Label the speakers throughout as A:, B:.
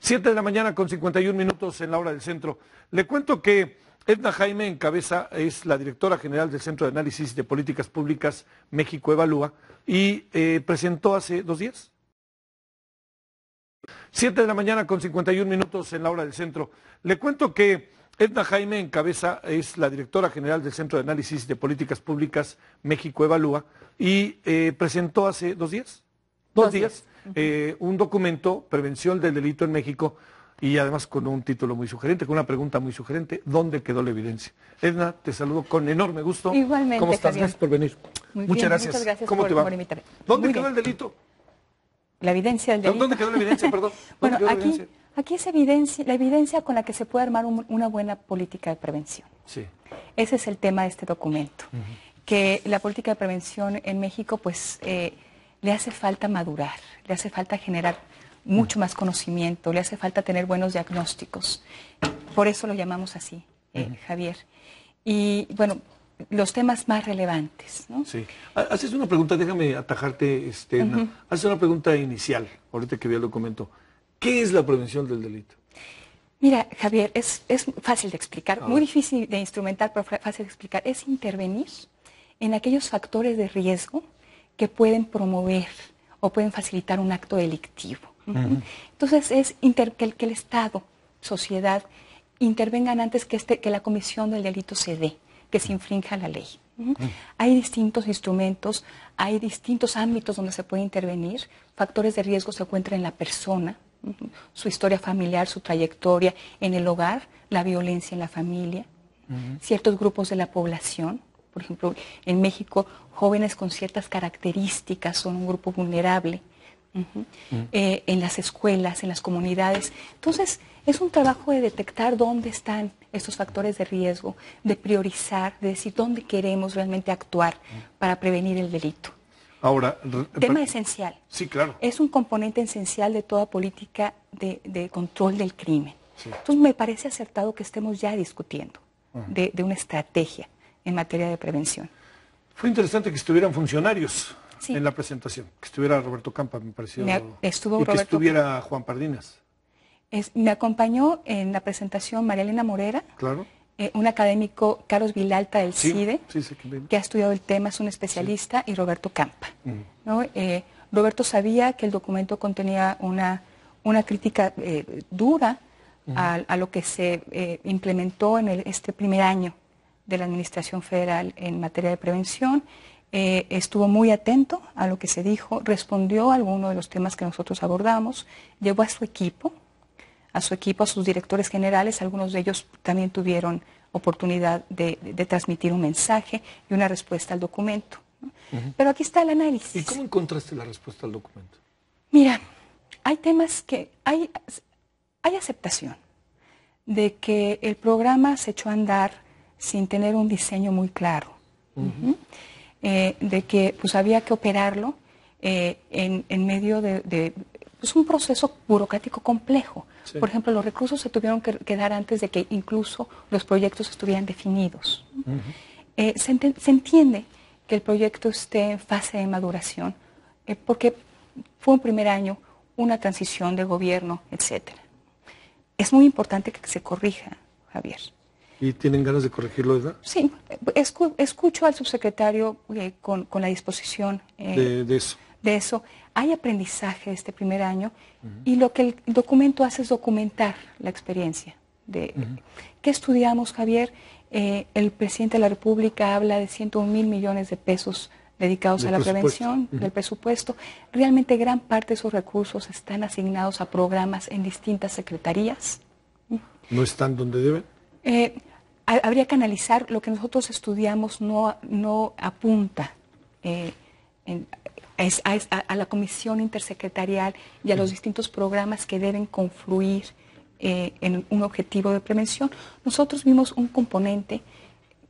A: 7 de la mañana con 51 minutos en la hora del centro. Le cuento que Edna Jaime Encabeza es la directora general del Centro de Análisis de Políticas Públicas México Evalúa y presentó hace 2 días. 7 de la mañana con 51 minutos en la hora del centro. Le cuento que Edna Jaime Encabeza es la directora general del Centro de Análisis de Políticas Públicas México Evalúa y presentó hace 2 días. 2 días. Un documento, Prevención del Delito en México, y además con un título muy sugerente, con una pregunta muy sugerente: ¿dónde quedó la evidencia? Edna, te saludo con enorme gusto.
B: Igualmente,
A: ¿cómo estás?
B: Javier.
A: Gracias por venir.
B: Muchas gracias.
A: ¿Cómo te va?
B: Por invitarme.
A: ¿Dónde quedó el delito?
B: La evidencia del delito.
A: ¿Dónde quedó la evidencia, perdón?
B: Bueno, aquí es la evidencia con la que se puede armar una buena política de prevención.
A: Sí.
B: Ese es el tema de este documento. Que la política de prevención en México, pues, le hace falta madurar, le hace falta generar mucho más conocimiento, le hace falta tener buenos diagnósticos. Por eso lo llamamos así, Javier. Y, bueno, los temas más relevantes, ¿no?
A: Sí. Haces una pregunta, déjame atajarte, Edna. Haces una pregunta inicial, ahorita que vi el documento. ¿Qué es la prevención del delito?
B: Mira, Javier, es fácil de explicar, muy difícil de instrumentar, pero fácil de explicar. Es intervenir en aquellos factores de riesgo que pueden promover o pueden facilitar un acto delictivo. Entonces, es que el Estado, sociedad, intervengan antes que la comisión del delito se dé, que se infrinja la ley. Hay distintos instrumentos, hay distintos ámbitos donde se puede intervenir. Factores de riesgo se encuentran en la persona, su historia familiar, su trayectoria, en el hogar, la violencia en la familia, ciertos grupos de la población. Por ejemplo, en México, jóvenes con ciertas características son un grupo vulnerable. En las escuelas, en las comunidades. Entonces, es un trabajo de detectar dónde están estos factores de riesgo, de priorizar, de decir dónde queremos realmente actuar para prevenir el delito.
A: Ahora,
B: tema esencial.
A: Sí, claro.
B: Es un componente esencial de toda política de control del crimen. Sí. Entonces, me parece acertado que estemos ya discutiendo de una estrategia en materia de prevención.
A: Fue interesante que estuvieran funcionarios.
B: Sí.
A: En la presentación, que estuviera Roberto Campa, me pareció,
B: que
A: estuviera Juan Pardinas.
B: Me acompañó en la presentación María Elena Morera,
A: claro.
B: Un académico, Carlos Vilalta del CIDE,
A: que
B: ha estudiado el tema, es un especialista, y Roberto Campa. ¿No? Roberto sabía que el documento contenía una crítica dura a lo que se implementó en este primer año de la Administración Federal en materia de prevención. Estuvo muy atento a lo que se dijo, respondió a algunos de los temas que nosotros abordamos, llevó a su equipo, a sus directores generales. Algunos de ellos también tuvieron oportunidad de transmitir un mensaje y una respuesta al documento. Pero aquí está el análisis.
A: ¿Y cómo encontraste la respuesta al documento?
B: Mira, hay temas que hay aceptación de que el programa se echó a andar sin tener un diseño muy claro. De que pues había que operarlo en medio de pues, un proceso burocrático complejo. Sí. Por ejemplo, los recursos se tuvieron que dar antes de que incluso los proyectos estuvieran definidos. Se entiende que el proyecto esté en fase de maduración porque fue un primer año, una transición de gobierno, etc. Es muy importante que se corrija, Javier.
A: ¿Y tienen ganas de corregirlo, Edna?
B: Sí, escucho al subsecretario con la disposición
A: de
B: eso. Hay aprendizaje de este primer año y lo que el documento hace es documentar la experiencia. ¿Qué estudiamos, Javier? El presidente de la República habla de 101,000 millones de pesos dedicados a la prevención, del presupuesto. Realmente gran parte de esos recursos están asignados a programas en distintas secretarías.
A: ¿No están donde deben?
B: Habría que analizar. Lo que nosotros estudiamos no apunta a la comisión intersecretarial y a los distintos programas que deben confluir en un objetivo de prevención. Nosotros vimos un componente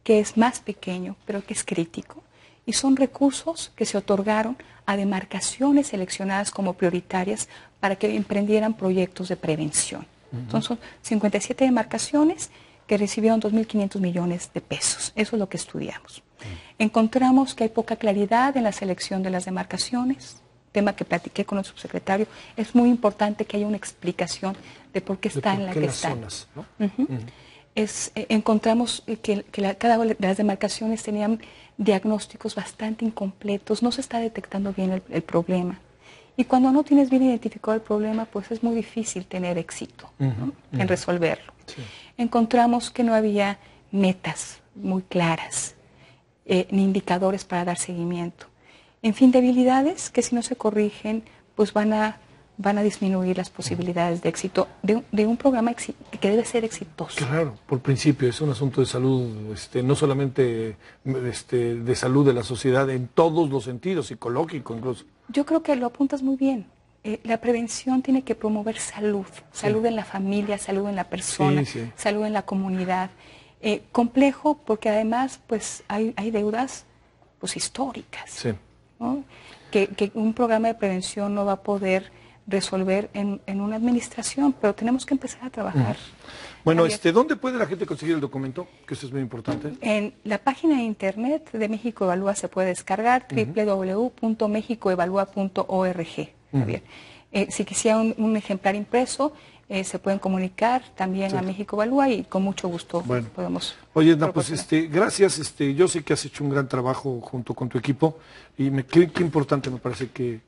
B: que es más pequeño, pero que es crítico, y son recursos que se otorgaron a demarcaciones seleccionadas como prioritarias para que emprendieran proyectos de prevención. Entonces, son 57 demarcaciones que recibieron 2.500 millones de pesos. Eso es lo que estudiamos. Encontramos que hay poca claridad en la selección de las demarcaciones, tema que platiqué con el subsecretario, es muy importante que haya una explicación de por qué está en la que está.
A: Zonas, ¿no?
B: Encontramos que cada una de las demarcaciones tenían diagnósticos bastante incompletos, no se está detectando bien el problema. Y cuando no tienes bien identificado el problema, pues es muy difícil tener éxito, ¿no? En resolverlo. Sí. Encontramos que no había metas muy claras, ni indicadores para dar seguimiento. En fin, debilidades que si no se corrigen, pues van a disminuir las posibilidades de éxito de un programa que debe ser exitoso.
A: Claro, por principio, es un asunto de salud, no solamente de salud de la sociedad, en todos los sentidos, psicológico incluso.
B: Yo creo que lo apuntas muy bien. La prevención tiene que promover salud, salud en la familia, salud en la persona, salud en la comunidad. Complejo porque además pues hay deudas pues históricas, ¿no? Que un programa de prevención no va a poder resolver en una administración, pero tenemos que empezar a trabajar.
A: Bueno, ¿dónde puede la gente conseguir el documento? Que eso es muy importante.
B: En la página de internet de México Evalúa se puede descargar, www.mexicoevalua.org. Si quisiera un ejemplar impreso, se pueden comunicar también a México Evalúa y con mucho gusto podemos.
A: Oye, Edna, pues gracias. Yo sé que has hecho un gran trabajo junto con tu equipo y qué importante me parece que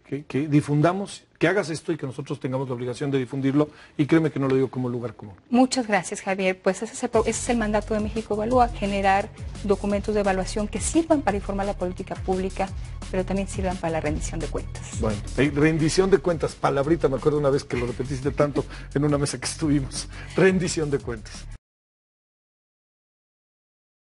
A: difundamos, que hagas esto y que nosotros tengamos la obligación de difundirlo, y créeme que no lo digo como lugar común.
B: Muchas gracias, Javier. Pues ese es el mandato de México Evalúa, generar documentos de evaluación que sirvan para informar la política pública, pero también sirvan para la rendición de cuentas.
A: Bueno, rendición de cuentas, palabrita, me acuerdo una vez que lo repetiste tanto en una mesa que estuvimos, rendición de cuentas.